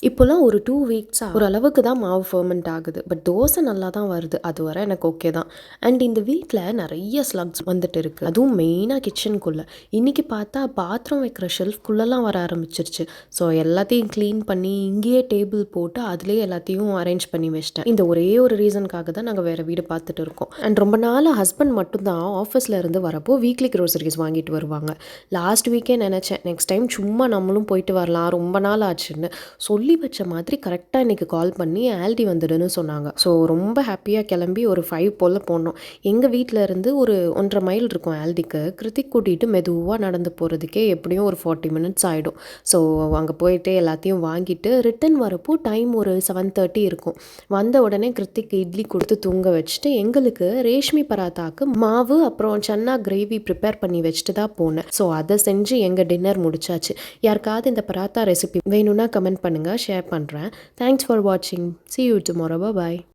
இப்போலாம் ஒரு 2 வீக்ஸா ஓரளவுக்கு தான் மாவு ஃபெர்மெண்ட் ஆகுது. பட் தோசை நல்லா தான் வருது. அதுவரை எனக்கு ஓகே தான். அண்ட் இந்த வீட்ல நெறைய ஸ்லக்ஸ் வந்துட்டு இருக்கு. அதுவும் மெயினா கிச்சனுக்குள்ள. இன்னைக்கு பார்த்தா பாத்திரம் வைக்கிற ஷெல்ஃப்குள்ளலாம் வர ஆரம்பிச்சிருச்சு. ஸோ எல்லாத்தையும் கிளீன் பண்ணி இங்கேயே டேபிள் போட்டு அதிலேயே எல்லாத்தையும் அரேஞ்ச் பண்ணி வச்சுட்டேன். இந்த ஒரே ஒரு ரீசனுக்காக தான் நாங்க வேற வீடு பார்த்துட்டு இருக்கோம். அண்ட் ரொம்ப நாளா ஹஸ்பண்ட் மட்டும் தான் ஆஃபீஸ்ல இருந்து வரப்போ வீக்லி க்ரோசரிஸ் வாங்கிட்டு வருவாங்க. லாஸ்ட் வீக்கே நெனச்சேன் நெக்ஸ்ட் டைம் சும்மா நம்மளும் போயிட்டு வரலாம். ரொம்ப நாள் ஆச்சுன்னு. சொல்லி வச்ச மாதிரி கரெக்டாக இன்றைக்கி கால் பண்ணி ஆல்டி வந்துடுன்னு சொன்னாங்க. ஸோ ரொம்ப ஹாப்பியாக கிளம்பி ஒரு 5 போல் போனோம். எங்கள் வீட்டில் இருந்து ஒரு 1.5 மைல் இருக்கும் ஆல்டிக்கு. கிருத்திக் கூட்டிகிட்டு மெதுவாக நடந்து போகிறதுக்கே எப்படியும் ஒரு 40 மினிட்ஸ் ஆகிடும். ஸோ அங்கே போயிட்டு எல்லாத்தையும் வாங்கிட்டு ரிட்டன் வரப்போ டைம் ஒரு 7:30 இருக்கும். வந்த உடனே கிருத்திக்கு இட்லி கொடுத்து தூங்க வச்சுட்டு எங்களுக்கு ரேஷ்மி பராத்தாக்கு மாவு அப்புறம் சன்னா கிரேவி ப்ரிப்பேர் பண்ணி வச்சுட்டு தான் போனேன். ஸோ அதை செஞ்சு எங்கள் டின்னர் முடிச்சாச்சு. யாருக்காவது இந்த பராத்தா ரெசிபி வேணும்னா கமெண்ட் பண்ணுங்கள், ஷேர் பண்ணுறேன். தேங்க்ஸ் ஃபார் வாட்சிங். See you tomorrow. Bye bye.